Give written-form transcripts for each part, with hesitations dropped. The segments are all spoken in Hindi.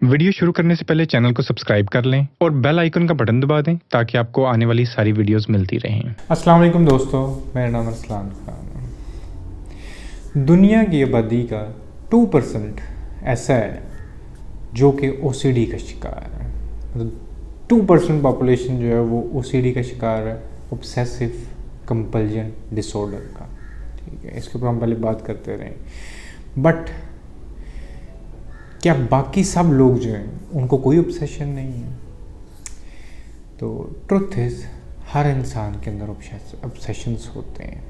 वीडियो शुरू करने से पहले चैनल को सब्सक्राइब कर लें और बेल आइकन का बटन दबा दें ताकि आपको आने वाली सारी वीडियोस मिलती रहें। अस्सलाम वालेकुम दोस्तों, मेरा नाम अरसलान खान है। दुनिया की आबादी का 2% ऐसा है जो कि ओसीडी का शिकार है। मतलब 2% पॉपुलेशन जो है वो ओसीडी का शिकार है, ऑब्सेसिव कंपल्जन डिसऑर्डर का। ठीक है, इसके ऊपर हम पहले बात करते रहे। बट क्या बाकी सब लोग जो हैं उनको कोई ऑब्सेशन नहीं है? तो ट्रुथ इज़ हर इंसान के अंदर ऑब्सेशंस होते हैं।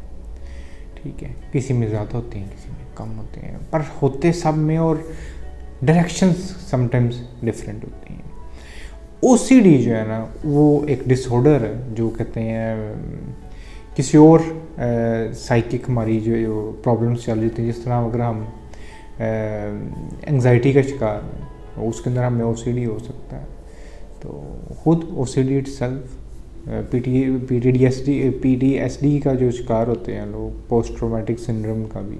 ठीक है, किसी में ज़्यादा होते हैं, किसी में कम होते हैं, पर होते सब में, और डायरेक्शंस समटाइम्स डिफरेंट होती हैं। ओसीडी जो है ना वो एक डिसऑर्डर है जो कहते हैं किसी और साइकिक हमारी जो प्रॉब्लम्स चल रही थी, जिस तरह अगर हम एंग्जाइटी का शिकार है उसके अंदर हमें ओसीडी हो सकता है। तो खुद ओसीडी इटसेल्फ पीटीएसडी का जो शिकार होते हैं लोग, पोस्ट ट्रॉमेटिक सिंड्रोम का भी,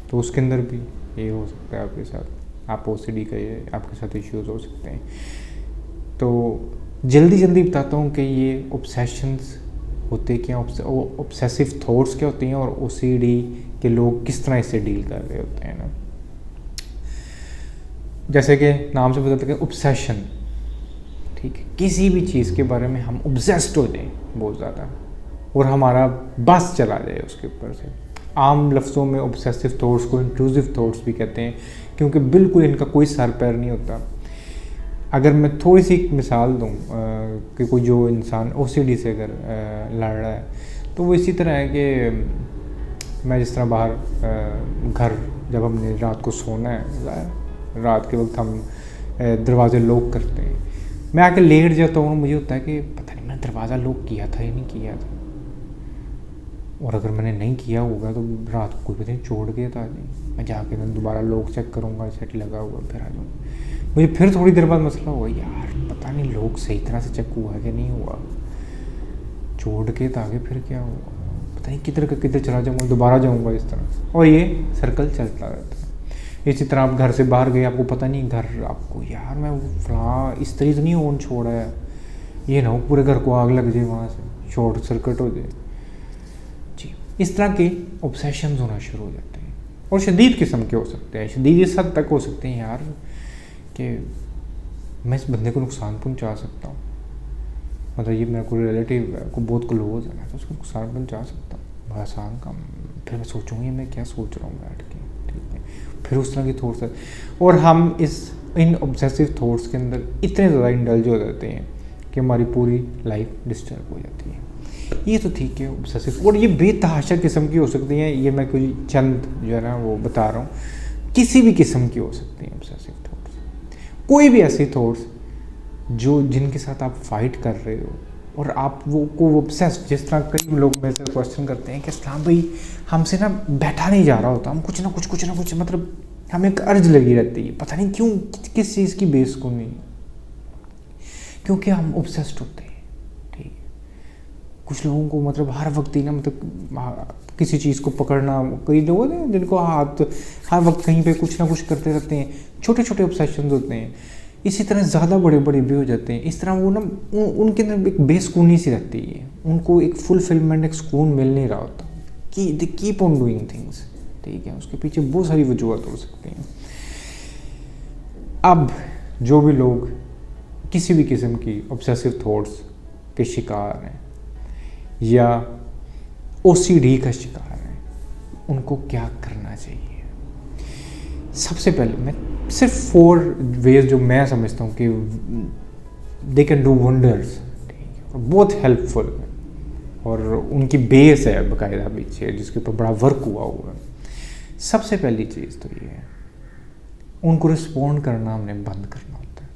तो उसके अंदर भी ये हो सकता है आपके साथ। आप ओसीडी का ये आपके साथ इश्यूज हो सकते हैं। तो जल्दी बताता हूँ कि ये ऑब्सेशंस होते क्या, ऑब्सेसिव थॉट्स क्या होती हैं, और ओसीडी के लोग किस तरह इससे डील कर रहे होते हैं ना। जैसे कि नाम से पता चलता है ऑब्सेशन। ठीक है, किसी भी चीज़ के बारे में हम ऑब्सेस्ड हो जाएं बहुत ज़्यादा और हमारा बस चला जाए उसके ऊपर से। आम लफ्ज़ों में ऑब्सेसिव थॉट्स को इंट्रूसिव थॉट्स भी कहते हैं, क्योंकि बिल्कुल इनका कोई सर पैर नहीं होता। अगर मैं थोड़ी सी मिसाल दूं कि कोई जो इंसान ओसीडी से अगर लड़ रहा है, तो वो इसी तरह है कि मैं जिस तरह बाहर घर जब हमने रात को सोना है, रात के वक्त हम दरवाज़े लॉक करते हैं, मैं आके लेट जाता हूँ, मुझे होता है कि पता नहीं मैंने दरवाज़ा लॉक किया था या नहीं किया था, और अगर मैंने नहीं किया होगा तो रात को कोई पता नहीं छोड़ गया था नहीं, मैं जाके मैं दोबारा लॉक चेक करूँगा, सेट लगा हुआ, फिर आ जाऊँगा। मुझे फिर थोड़ी देर बाद मसला हुआ, यार पता नहीं लॉक सही तरह से चेक हुआ कि नहीं हुआ, छोड़ के तो आगे फिर क्या हुआ, पता नहीं किधर का किधर चला जाऊँगा, दोबारा जाऊँगा, इस तरह। और ये सर्कल चलता रहता है। इसी तरह आप घर से बाहर गए, आपको पता नहीं घर, आपको यार मैं फलां इस तरीके से नहीं ऑन छोड़ा है, ये ना हो पूरे घर को आग लग जाए, वहाँ से शॉर्ट सर्किट हो जाए जी। इस तरह के ऑब्सेशंस होना शुरू हो जाते हैं, और शदीद किस्म के हो सकते हैं, शदीद इस हद तक हो सकते हैं यार कि मैं इस बंदे को नुकसान पहुँचा सकता हूँ। मतलब ये मेरा कोई रिलेटिव है, कोई बहुत क्लोज है, मैं तो उसको नुकसान पहुँचा सकता हूँ, बड़ा आसान काम। फिर मैं सोचूंगा ये मैं क्या सोच रहा हूँ बैठ के। ठीक है, फिर उस तरह की थॉट्स है, और हम इन ऑब्सेसिव थॉट्स के अंदर इतने ज़्यादा इंडल्ज हो जाते हैं कि हमारी पूरी लाइफ डिस्टर्ब हो जाती है। ये तो ठीक है ऑब्सेसिव, और ये बेतहाशा किस्म की हो सकती हैं। ये मैं कोई चंद जो है ना वो बता रहा हूँ, किसी भी किस्म की हो सकती हैं ऑब्सेसिव थॉट्स। कोई भी ऐसी थॉट्स जो जिनके साथ आप फाइट कर रहे हो और आप वो को ऑब्सेस्ड, जिस तरह कई लोग मेरे से क्वेश्चन करते हैं कि इस्लाम भाई हमसे ना बैठा नहीं जा रहा होता, हम कुछ ना कुछ मतलब हमें एक अर्ज लगी रहती है, पता नहीं क्यों, किस चीज़ की बेस को नहीं, क्योंकि हम ऑब्सेस्ड होते हैं। ठीक है, कुछ लोगों को मतलब हर वक्त ही ना मतलब किसी चीज़ को पकड़ना, कई लोग हैं जिनको हाथ हर वक्त कहीं पे कुछ ना कुछ करते रहते हैं, छोटे छोटे ऑब्सेशंस होते हैं। इसी तरह ज़्यादा बड़े भी हो जाते हैं। इस तरह वो ना उनके अंदर एक बेसुकूनी सी रहती है, उनको एक फुलफिलमेंट, एक सुकून मिल नहीं रहा होता कि they keep on doing things. ठीक है, उसके पीछे बहुत सारी वजूहत हो सकती हैं। अब जो भी लोग किसी भी किस्म की ऑब्सेसिव थॉट्स के शिकार हैं या ओसीडी का शिकार हैं, उनको क्या करना चाहिए? सबसे पहले मैं सिर्फ 4 वेज जो मैं समझता हूँ कि दे कैन डू वंडर्स, बहुत हेल्पफुल है, और उनकी बेस है बाकायदा पीछे जिसके ऊपर बड़ा वर्क हुआ है। सबसे पहली चीज़ तो ये है, उनको रिस्पॉन्ड करना हमने बंद करना होता है।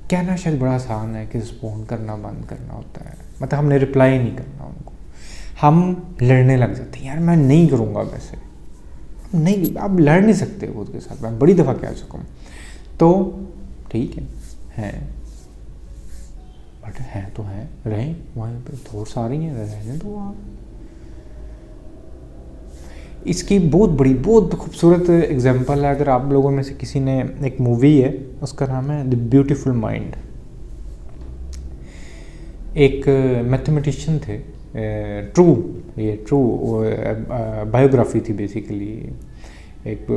कहना शायद बड़ा आसान है कि रिस्पॉन्ड करना बंद करना होता है, मतलब हमने रिप्लाई नहीं करना उनको, हम लड़ने लग जाते हैं, यार मैं नहीं करूँगा, वैसे नहीं, आप लड़ नहीं सकते खुद के साथ, मैं बड़ी दफ़ा कह चुका हूँ। तो ठीक है बट है तो है, रहें वहाँ पे, थोड़ा सा आ रही हैं, रहने दो आप। इसकी बहुत खूबसूरत एग्जांपल है। अगर आप लोगों में से किसी ने, एक मूवी है उसका नाम है द ब्यूटीफुल माइंड। एक मैथमेटिशियन थे, ट्रू बायोग्राफी थी बेसिकली। एक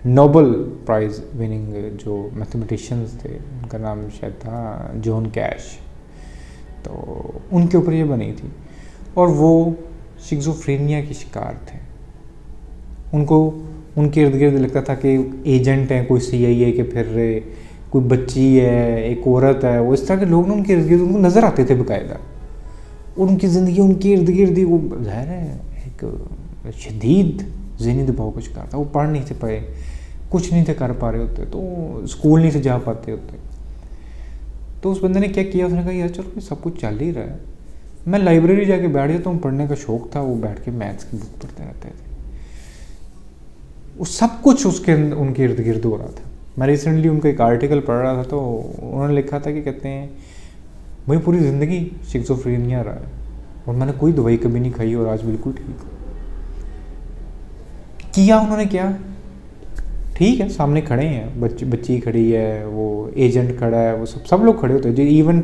नोबेल प्राइज़ विनिंग जो मैथमेटिशियंस थे, उनका नाम शायद था जॉन कैश। तो उनके ऊपर ये बनी थी और वो शिज़ोफ्रेनिया के शिकार थे। उनको उनके इर्द गिर्द लगता था कि एजेंट है कोई CIA के फिर रहे, कोई बच्ची है, एक औरत है, वो इस तरह के लोग ना उनके इर्द गिर्द उनको नज़र आते थे बाकायदा। और उनकी ज़िंदगी उनके इर्द गिर्द ही, वो ज़ाहिर है एक शदीद ज़हनी दबाव का शिकार था। वो पढ़ नहीं थे पाए, कुछ नहीं थे कर पा रहे होते, तो स्कूल नहीं से जा पाते होते। तो उस बंदे ने क्या किया, उसने कहा यार चलो सब कुछ चल ही रहा है, मैं लाइब्रेरी जाके बैठ जाता हूँ। पढ़ने का शौक़ था, वो बैठ के मैथ्स की बुक पढ़ते रहते थे। वो सब कुछ उनके इर्द गिर्द हो रहा था। मैं रिसेंटली उनका एक आर्टिकल पढ़ रहा था, तो उन्होंने लिखा था कि कहते हैं भाई पूरी ज़िंदगी शिज़ोफ्रेनिया रहा है और मैंने कोई दवाई कभी नहीं खाई और आज बिल्कुल ठीक हूँ। किया उन्होंने क्या, ठीक है सामने खड़े हैं, बच्ची खड़ी है, वो एजेंट खड़ा है, वो सब लोग खड़े होते हैं। जो इवन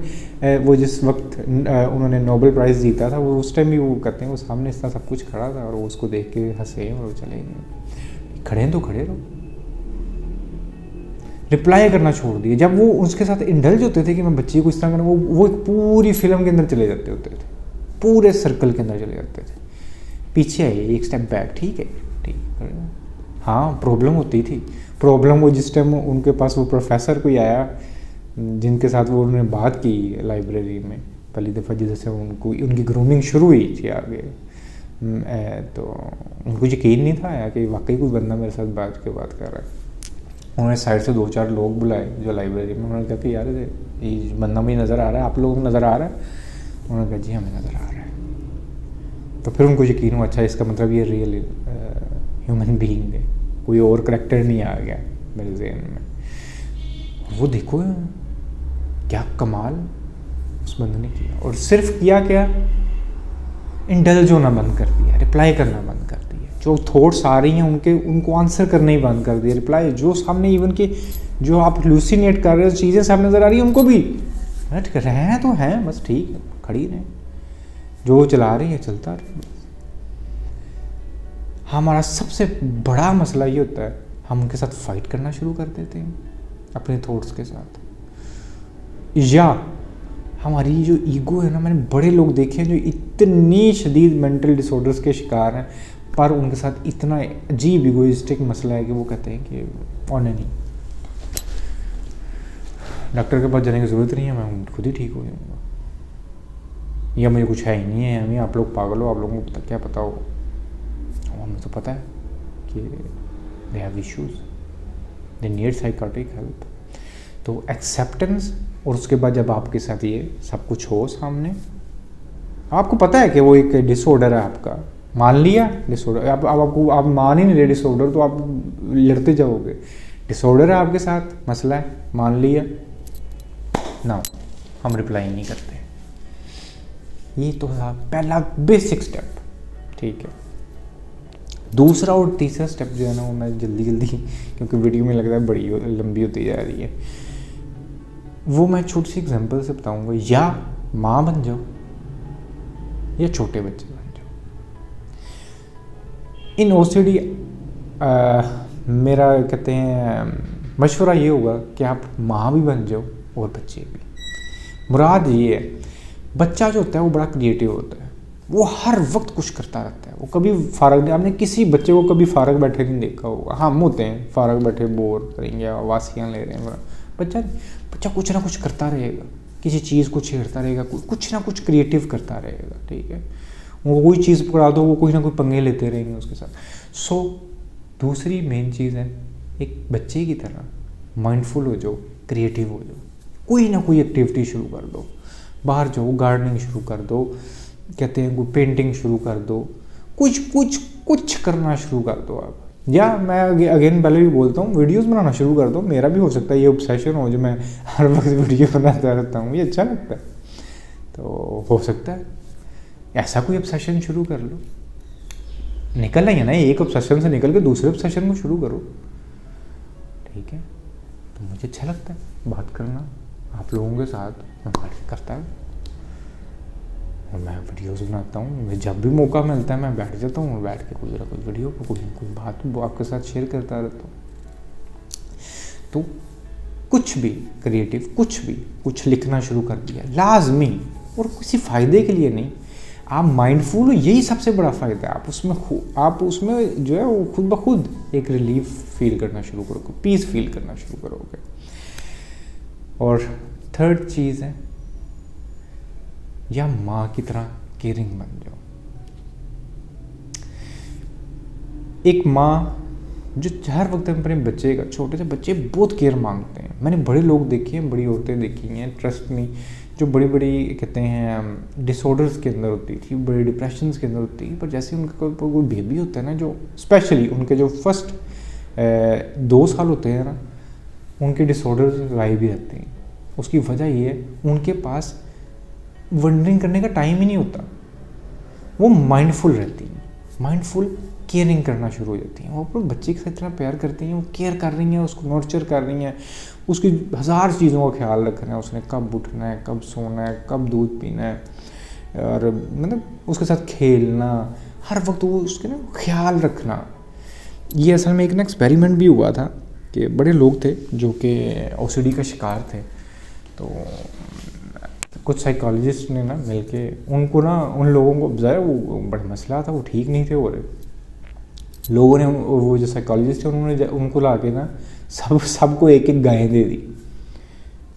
वो जिस वक्त उन्होंने नोबेल प्राइज़ जीता था, वो उस टाइम भी वो कहते हैं वो सामने इतना सब कुछ खड़ा था और वो उसको देख के हंसे और वो चले गए। खड़े हैं तो खड़े रहो। रिप्लाई करना छोड़ दिए। जब वो उसके साथ इंडल्ज होते थे कि मैं बच्ची को इस तरह करना, वो एक पूरी फिल्म के अंदर चले जाते होते थे, पूरे सर्कल के अंदर चले जाते थे। पीछे आइए, एक स्टेप बैक, ठीक है ठीक। हाँ प्रॉब्लम होती थी। प्रॉब्लम वो जिस टाइम उनके पास वो प्रोफेसर कोई आया जिनके साथ वो उन्होंने बात की लाइब्रेरी में पहली दफ़ा, जैसे उनको उनकी ग्रूमिंग शुरू हुई थी आगे, तो उनको यकीन नहीं था आया कि वाकई कोई बंदा मेरे साथ बात कर रहा है। उन्होंने साइड से 2-4 लोग बुलाए जो लाइब्रेरी में। उन्होंने कहा कि यार ये बंदा मुझे नज़र आ रहा है, आप लोगों को नज़र आ रहा है? उन्होंने कहा जी हमें नज़र आ रहा है। तो फिर उनको यकीन हुआ, अच्छा इसका मतलब ये रियल ह्यूमन बीइंग है, कोई और करैक्टर नहीं आ गया मेरे जहन में। वो देखो क्या कमाल उस बंदे ने किया। और सिर्फ किया क्या, इंडल्ज होना बंद कर दिया, रिप्लाई करना बंद कर दिया। जो थॉट्स आ रही हैं उनको आंसर करना ही बंद कर दिया। रिप्लाई जो सामने, इवन कि जो आप हेलुसिनेट कर रहे हो, चीज़ें सामने नज़र आ रही हैं, उनको भी हट कर रहे हैं तो हैं, बस ठीक है खड़ी रहें, जो चला रही है चलता रहे। हमारा सबसे बड़ा मसला ये होता है, हम उनके साथ फाइट करना शुरू कर देते हैं अपने थॉट्स के साथ। या हमारी जो ईगो है ना, मैंने बड़े लोग देखे हैं जो इतनी शदीद मेंटल डिसऑर्डर्स के शिकार हैं, पर उनके साथ इतना अजीब ईगोइस्टिक मसला है कि वो कहते हैं कि और नहीं, डॉक्टर के पास जाने की ज़रूरत नहीं है, मैं खुद ही ठीक हो जाऊँगा, या मुझे कुछ है ही नहीं है, हमें आप लोग पागल हो, आप लोगों को क्या पता हो। हमें तो पता है कि they have issues, they need psychiatric help. तो एक्सेप्टेंस, और उसके बाद जब आपके साथ ये सब कुछ हो सामने, आपको पता है कि वो एक डिसऑर्डर है आपका, मान लिया डिसऑर्डर, अब आपको आप मान ही नहीं रहे डिसऑर्डर, तो आप लड़ते जाओगे। डिसऑर्डर है आपके साथ, मसला है, मान लिया ना, हम रिप्लाई नहीं करते। ये तो था पहला बेसिक स्टेप, ठीक है। दूसरा और तीसरा स्टेप जो है ना, वो मैं जल्दी क्योंकि वीडियो में लग रहा है बड़ी लंबी होती जा रही है, वो मैं छोटी सी एग्जांपल से बताऊंगा। या माँ बन जाओ या छोटे बच्चे बन जाओ। इन OCD मेरा कहते हैं मशवरा ये होगा कि आप माँ भी बन जाओ और बच्चे भी। मुराद ये है, बच्चा जो होता है वो बड़ा क्रिएटिव होता है, वो हर वक्त कुछ करता रहता है, वो कभी फारग नहीं। आपने किसी बच्चे को कभी फारग बैठे नहीं देखा होगा। हम होते हैं फारग बैठे बोर करेंगे, वासियाँ ले रहे हैं, बच्चा कुछ ना कुछ करता रहेगा, किसी चीज़ को छेड़ता रहेगा, कुछ ना कुछ क्रिएटिव करता रहेगा, ठीक है। वो कोई चीज़ पकड़ा दो, वो कोई ना कोई पंगे लेते रहेंगे उसके साथ। सो दूसरी मेन चीज़ है, एक बच्चे की तरह माइंडफुल हो जाओ, क्रिएटिव हो जाओ, कोई ना कोई एक्टिविटी शुरू कर दो, बाहर जाओ, गार्डनिंग शुरू कर दो, कहते हैं कोई पेंटिंग शुरू कर दो, कुछ करना शुरू कर दो आप। या मैं अगेन पहले भी बोलता हूँ, वीडियोस बनाना शुरू कर दो। मेरा भी हो सकता है ये ऑब्सेशन हो जो मैं हर वक्त वीडियो बनाता रहता हूँ, ये अच्छा लगता है, तो हो सकता है ऐसा कोई ऑब्सेशन शुरू कर लो। निकलना ही है ना, एक ऑब्सेशन से निकल के दूसरे ऑब्सेशन को शुरू करो, ठीक है। तो मुझे अच्छा लगता है बात करना आप लोगों के साथ, मैं बात करता हूँ और मैं वीडियोस बनाता हूँ। मुझे जब भी मौका मिलता है मैं बैठ जाता हूँ और बैठ के कोई ना कोई वीडियो को कोई बात वो आपके साथ शेयर करता रहता हूँ। तो कुछ भी क्रिएटिव, कुछ लिखना शुरू कर दिया लाजमी, और किसी फ़ायदे के लिए नहीं, आप माइंडफुल हो, यही सबसे बड़ा फ़ायदा है। आप उसमें जो है वो खुद ब खुद एक रिलीफ फील करना शुरू करोगे, पीस फील करना शुरू करोगे। और थर्ड चीज़ है, या माँ की तरह केयरिंग बन जाओ। एक माँ जो हर वक्त अपने बच्चे का, छोटे से बच्चे बहुत केयर मांगते हैं। मैंने बड़े लोग देखे हैं, बड़ी औरतें देखी हैं, ट्रस्ट मी, जो बड़ी कहते हैं डिसऑर्डर्स के अंदर होती थी, बड़े डिप्रेशंस के अंदर होती थी, पर जैसे उनका कोई बेबी होता है ना, जो स्पेशली उनके जो फर्स्ट 2 साल होते हैं ना, उनके डिसऑर्डर्स गायब ही रहते हैं। उसकी वजह ये है उनके पास वंडरिंग करने का टाइम ही नहीं होता, वो माइंडफुल रहती हैं, माइंडफुल केयरिंग करना शुरू हो जाती हैं। वो अपने बच्चे के साथ इतना प्यार करती हैं, वो केयर कर रही हैं, उसको नर्चर कर रही हैं, उसकी 1000 चीज़ों का ख्याल रखना है, उसने कब उठना है, कब सोना है, कब दूध पीना है, और मतलब उसके साथ खेलना, हर वक्त वो उसके ना ख्याल रखना। ये असल में एक ना एक्सपेरिमेंट भी हुआ था कि बड़े लोग थे जो कि OCD का शिकार थे, तो कुछ साइकोलॉजिस्ट ने ना मिलके उनको ना, उन लोगों को ज़रा वो बड़ा मसला था, वो ठीक नहीं थे हो रहे। लोगों ने, वो जो साइकोलॉजिस्ट थे उन्होंने उनको ला के ना सबको एक गाय दे दी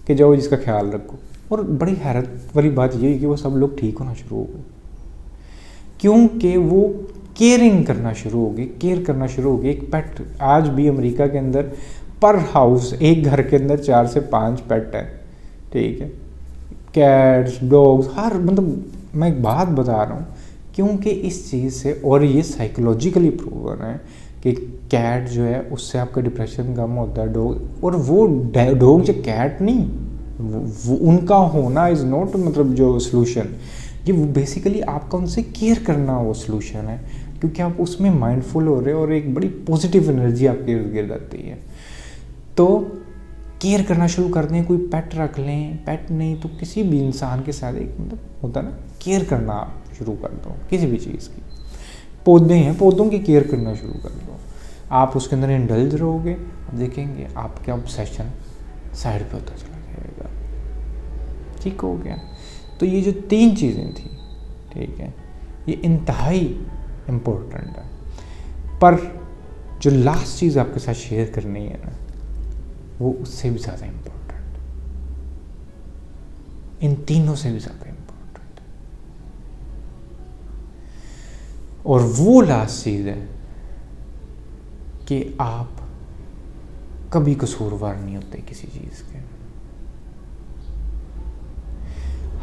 कि जाओ जिसका ख्याल रखो। और बड़ी हैरत वाली बात ये है कि वो सब लोग ठीक होना शुरू हो गए, क्योंकि वो केयरिंग करना शुरू हो गए। एक पेट, आज भी अमेरिका के अंदर पर हाउस, एक घर के अंदर 4 से 5 पेट है, ठीक है, कैट्स, डॉग्स, हर, मतलब मैं एक बात बता रहा हूँ, क्योंकि इस चीज़ से, और ये साइकोलॉजिकली प्रूवन है कि कैट जो है उससे आपका डिप्रेशन कम होता है। डॉग, और वो डॉग जो कैट नहीं, वो उनका होना इज़ नॉट मतलब जो सोल्यूशन, ये वो बेसिकली आपका उनसे केयर करना वो सोल्यूशन है, क्योंकि आप उसमें माइंडफुल हो रहे हो और एक बड़ी पॉजिटिव एनर्जी आपके इर्द गिर्द आती है। तो केयर करना शुरू कर दें, कोई पेट रख लें, पेट नहीं तो किसी भी इंसान के साथ एक मतलब होता है ना, केयर करना आप शुरू कर दो किसी भी चीज़ की। पौधे हैं, पौधों की केयर करना शुरू कर दो, आप उसके अंदर इंडल्ज रहोगे, आप देखेंगे आपका ऑब्सेशन साइड पे होता चला जाएगा, ठीक हो गया। तो ये जो 3 चीज़ें थी, ठीक है, ये इंतहाई इम्पोर्टेंट है। पर जो लास्ट चीज़ आपके साथ शेयर करनी है ना, वो उससे भी ज़्यादा इम्पोर्टेंट, इन तीनों से भी ज़्यादा इम्पोर्टेंट। और वो लास्ट चीज़ है कि आप कभी कसूरवार नहीं होते किसी चीज़ के।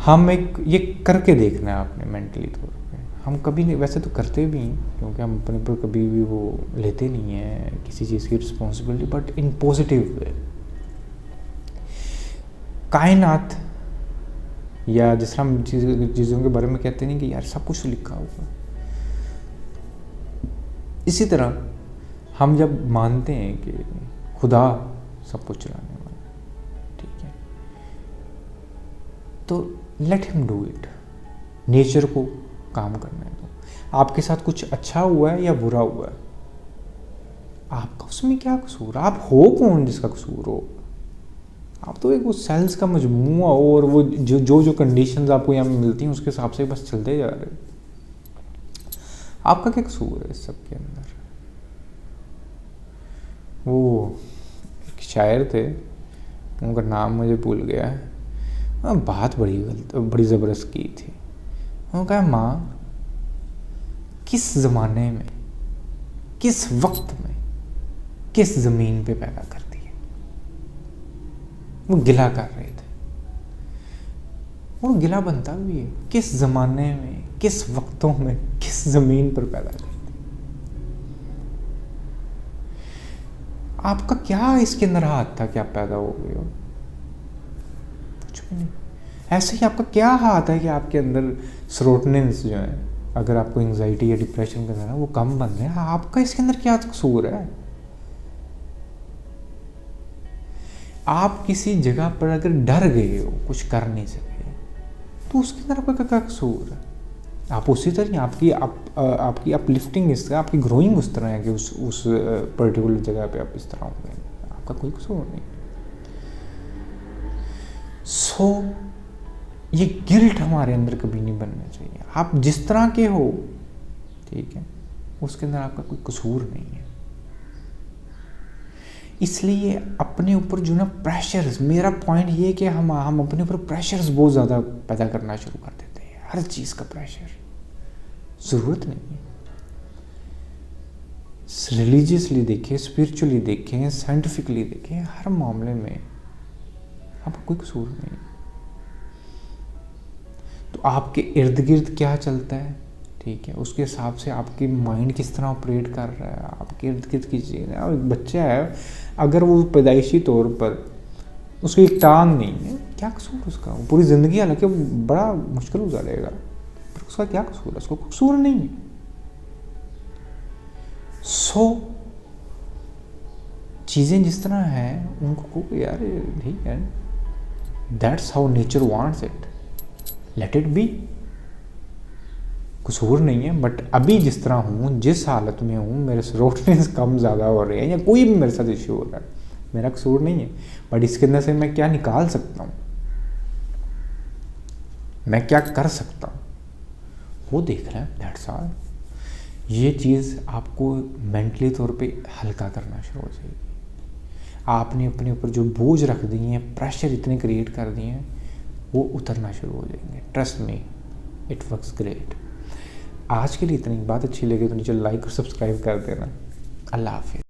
हम ये करके देखना है आपने मेंटली तौर पे, हम कभी नहीं, वैसे तो करते भी हैं क्योंकि हम अपने पर कभी भी वो लेते नहीं हैं किसी चीज़ की responsibility, but in positive way. कायनात, या जिस तरह हम चीज़ों के बारे में कहते नहीं कि यार सब कुछ लिखा हुआ, इसी तरह हम जब मानते हैं कि खुदा सब कुछ चलाने वाला है, ठीक है, तो let him do it, nature को काम करने दो। आपके साथ कुछ अच्छा हुआ है या बुरा हुआ है, आपका उसमें क्या कसूर? आप हो कौन जिसका कसूर हो? आप तो एक वो सेल्स का मजमूआ हो, और वो जो कंडीशंस आपको यहाँ मिलती हैं उसके हिसाब से बस चलते जा रहे हो। आपका क्या कसूर है इस सब के अंदर? वो एक शायर थे, उनका नाम मुझे भूल गया है, बात बड़ी ज़बरदस्त की थी। उन्होंने कहा, माँ किस ज़माने में, किस वक्त में, किस ज़मीन पे पैदा करती है? वो गिला कर रहे थे, वो गिला बनता भी है, किस ज़माने में, किस वक्तों में, किस ज़मीन पर पैदा करती है। आपका क्या इसके अंदर हाथ था कि आप पैदा हो गए हो? कुछ भी नहीं। ऐसे ही आपका क्या हाथ है कि आपके अंदर सेरोटोनिन्स जो है अगर आपको एंजाइटी या डिप्रेशन का है वो कम बन रहे हैं, आपका इसके अंदर क्या कसूर है? आप किसी जगह पर अगर डर गए हो, कुछ कर नहीं सके, तो उसके अंदर आपका क्या कसूर है? आप उसी तरह आपकी अपलिफ्टिंग इस तरह, आपकी ग्रोइंग उस तरह है कि उस पर्टिकुलर जगह पे आप इस तरह होंगे, आपका कोई कसूर नहीं। सो ये गिल्ट हमारे अंदर कभी नहीं बनना चाहिए। आप जिस तरह के हो, ठीक है, उसके अंदर आपका कोई कसूर नहीं है। इसलिए अपने ऊपर जो ना प्रेशर्स, मेरा पॉइंट ये है कि हम अपने ऊपर प्रेशर्स बहुत ज़्यादा पैदा करना शुरू कर देते हैं। हर चीज़ का प्रेशर, ज़रूरत नहीं है। रिलीजियसली देखें, स्पिरिचुअली देखें, साइंटिफिकली देखें, हर मामले में आपका कोई कसूर नहीं। तो आपके इर्द गिर्द क्या चलता है, ठीक है, उसके हिसाब से आपकी माइंड किस तरह ऑपरेट कर रहा है, आपके इर्द गिर्द की चीज़ है। एक बच्चा है, अगर वो पैदाइशी तौर पर उसकी एक टांग नहीं है, क्या कसूर उसका? वो पूरी ज़िंदगी हालांकि बड़ा मुश्किल गुजारेगा, पर उसका क्या कसूर है? उसको कसूर नहीं है। सो चीज़ें जिस तरह हैं उनको यार ठीक है, that's how nature wants it, let it be, कसूर नहीं है। बट अभी जिस तरह हूँ, जिस हालत में हूँ, मेरे रोटनेस कम ज़्यादा हो रहे हैं या कोई भी मेरे साथ इश्यू हो रहा है, मेरा कसूर नहीं है। बट इसके अंदर से मैं क्या निकाल सकता हूँ, मैं क्या कर सकता हूँ, वो देख रहा है, दैट्स ऑल। ये चीज़ आपको मेंटली तौर पे हल्का करना शुरू हो जाएगी। आपने अपने ऊपर जो बोझ रख दिए हैं, प्रेशर इतने क्रिएट कर दिए हैं, वो उतरना शुरू हो जाएंगे। Trust me, it works great. आज के लिए इतनी बात अच्छी लगी तो नीचे लाइक और सब्सक्राइब कर देना। अल्लाह हाफिज़।